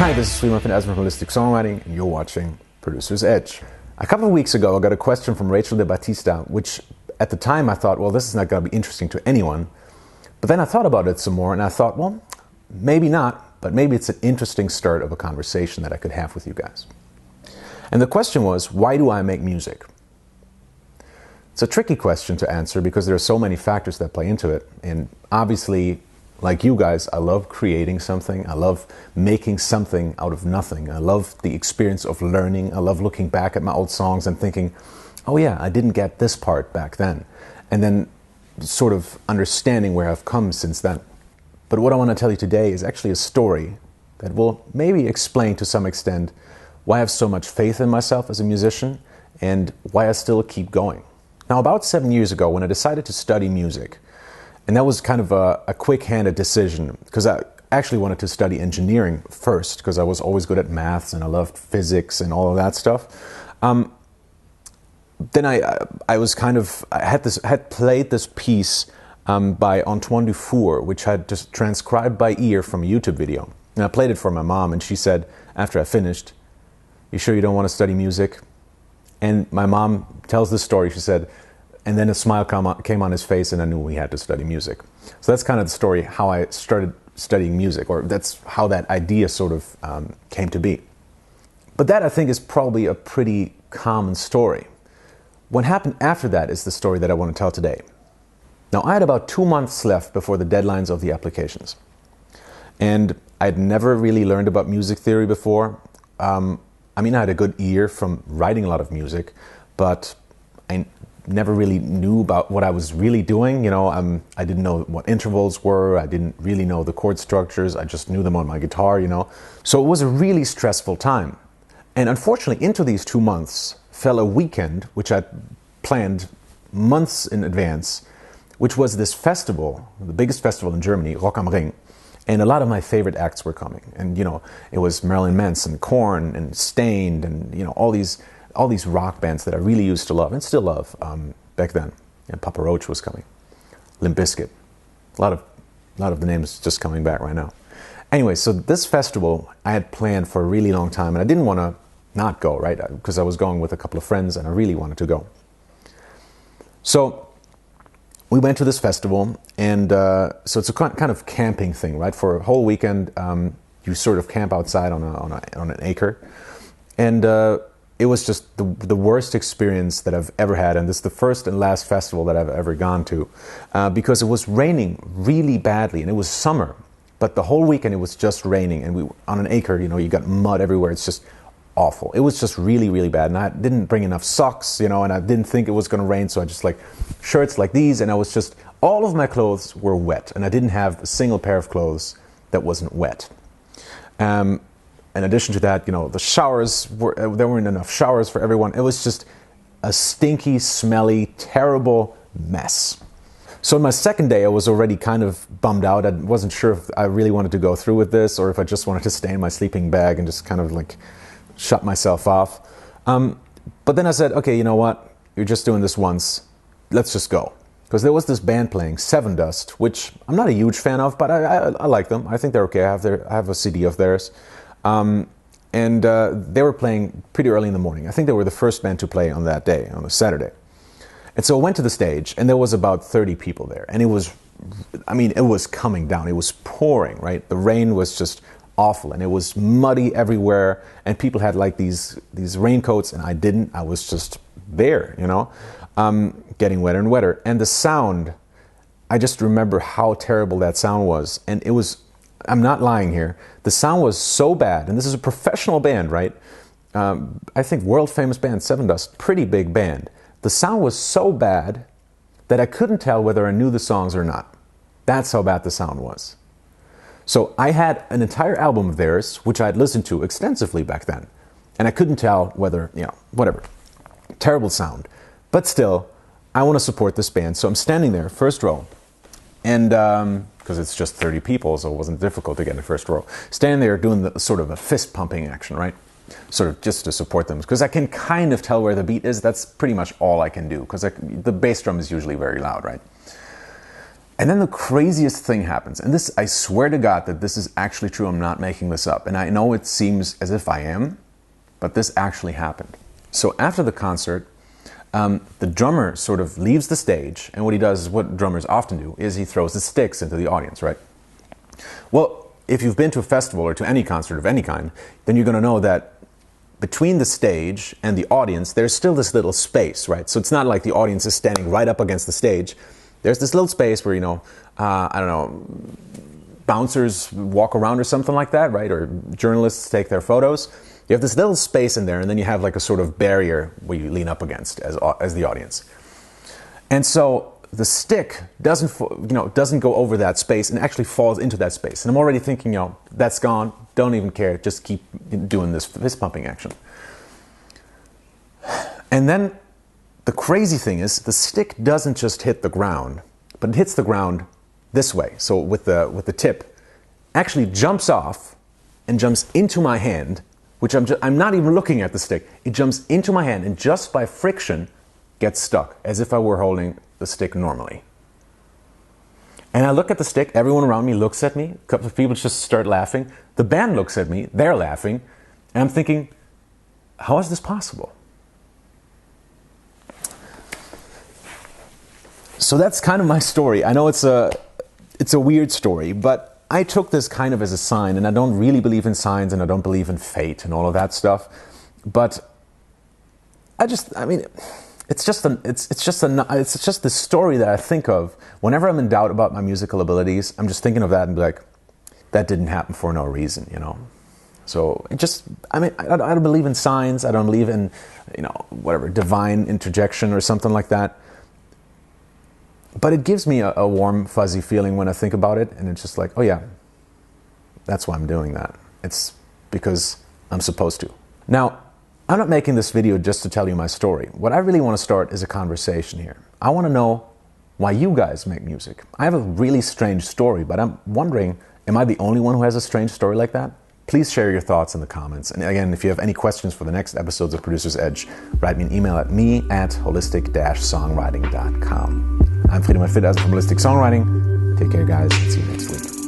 Hi, this is Findeisen from Holistic Songwriting, and you're watching Producer's Edge. A couple of weeks ago, I got a question from Rachel de Batista, which at the time I thought, well, this is not going to be interesting to anyone. But then I thought about it some more, and I thought, well, maybe not, but maybe it's an interesting start of a conversation that I could have with you guys. And the question was, why do I make music? It's a tricky question to answer because there are so many factors that play into it. And obviously, like you guys, I love creating something. I love making something out of nothing. I love the experience of learning. I love looking back at my old songs and thinking, oh yeah, I didn't get this part back then. And then sort of understanding where I've come since then. But what I want to tell you today is actually a story that will maybe explain to some extent why I have so much faith in myself as a musician and why I still keep going. Now, about 7 years ago, when I decided to study music, and that was kind of a quick-handed decision because I actually wanted to study engineering first because I was always good at maths and I loved physics and all of that stuff. Then I had played this piece by Antoine Dufour, which I had just transcribed by ear from a YouTube video. And I played it for my mom, and she said, after I finished, "You sure you don't want to study music?" And my mom tells this story. She said, and then a smile came on his face, and I knew we had to study music. So that's kind of the story, how I started studying music, or that's how that idea sort of came to be. But that, I think, is probably a pretty common story. What happened after that is the story that I want to tell today. Now, I had about 2 months left before the deadlines of the applications. And I'd never really learned about music theory before. I had a good ear from writing a lot of music, but I never really knew about what I was really doing. I didn't know what intervals were. I didn't really know the chord structures. I just knew them on my guitar, So it was a really stressful time. And unfortunately, into these 2 months fell a weekend, which I planned months in advance, which was this festival, the biggest festival in Germany, Rock am Ring. And a lot of my favorite acts were coming. And, it was Marilyn Manson, Korn, and Stained, and, all these rock bands that I really used to love and still love back then. And Papa Roach was coming. Limp Bizkit. A lot of the names just coming back right now. Anyway, so this festival I had planned for a really long time, and I didn't want to not go, right? Because I was going with a couple of friends, and I really wanted to go. So we went to this festival, and so it's a kind of camping thing, right? For a whole weekend, you sort of camp outside on an acre, and it was just the worst experience that I've ever had, and this is the first and last festival that I've ever gone to, because it was raining really badly, and it was summer, but the whole weekend it was just raining, and we on an acre, you got mud everywhere. It's just awful. It was just really, really bad, and I didn't bring enough socks, and I didn't think it was going to rain, so I just shirts like these, and all of my clothes were wet, and I didn't have a single pair of clothes that wasn't wet. In addition to that, the showers there weren't enough showers for everyone. It was just a stinky, smelly, terrible mess. So on my second day, I was already kind of bummed out. I wasn't sure if I really wanted to go through with this or if I just wanted to stay in my sleeping bag and just kind of shut myself off. But then I said, okay, you know what? You're just doing this once. Let's just go. Because there was this band playing, Seven Dust, which I'm not a huge fan of, but I like them. I think they're okay. I have a CD of theirs. And they were playing pretty early in the morning. I think they were the first band to play on that day, on a Saturday. And so I went to the stage, and there was about 30 people there. And it was coming down. It was pouring, right? The rain was just awful, and it was muddy everywhere, and people had these raincoats, and I didn't. I was just there, getting wetter and wetter. And the sound, I just remember how terrible that sound was. And it was, I'm not lying here, the sound was so bad, and this is a professional band, right? I think world famous band, Seven Dust, pretty big band. The sound was so bad that I couldn't tell whether I knew the songs or not. That's how bad the sound was. So I had an entire album of theirs, which I had listened to extensively back then. And I couldn't tell whether, whatever. Terrible sound. But still, I want to support this band. So I'm standing there, first row. And, because it's just 30 people, so it wasn't difficult to get in the first row. Standing there doing the sort of a fist pumping action, right? Sort of just to support them. Because I can kind of tell where the beat is. That's pretty much all I can do. Because the bass drum is usually very loud, right? And then the craziest thing happens. And this, I swear to God that this is actually true. I'm not making this up. And I know it seems as if I am, but this actually happened. So after the concert, the drummer sort of leaves the stage, and what he does is what drummers often do, is he throws the sticks into the audience, right? Well, if you've been to a festival or to any concert of any kind, then you're going to know that between the stage and the audience, there's still this little space, right? So it's not like the audience is standing right up against the stage. There's this little space where, I don't know, bouncers walk around or something like that, right? Or journalists take their photos. You have this little space in there, and then you have like a sort of barrier where you lean up against as the audience. And so the stick doesn't go over that space and actually falls into that space. And I'm already thinking, that's gone. Don't even care. Just keep doing this fist pumping action. And then the crazy thing is the stick doesn't just hit the ground, but it hits the ground this way. So with the tip, actually jumps off and jumps into my hand, which I'm not even looking at the stick. It jumps into my hand and just by friction gets stuck, as if I were holding the stick normally. And I look at the stick, everyone around me looks at me, a couple of people just start laughing. The band looks at me, they're laughing, and I'm thinking, how is this possible? So that's kind of my story. I know it's a weird story, but I took this kind of as a sign, and I don't really believe in signs, and I don't believe in fate and all of that stuff. But it's just the story that I think of whenever I'm in doubt about my musical abilities. I'm just thinking of that and be like, that didn't happen for no reason, So I don't believe in signs. I don't believe in, divine interjection or something like that. But it gives me a warm, fuzzy feeling when I think about it, and it's just like, oh yeah, that's why I'm doing that. It's because I'm supposed to. Now, I'm not making this video just to tell you my story. What I really want to start is a conversation here. I want to know why you guys make music. I have a really strange story, but I'm wondering, am I the only one who has a strange story like that? Please share your thoughts in the comments. And again, if you have any questions for the next episodes of Producer's Edge, write me an email at me@holistic-songwriting.com. I'm Friedemann from Holistic Songwriting. Take care, guys, and see you next week.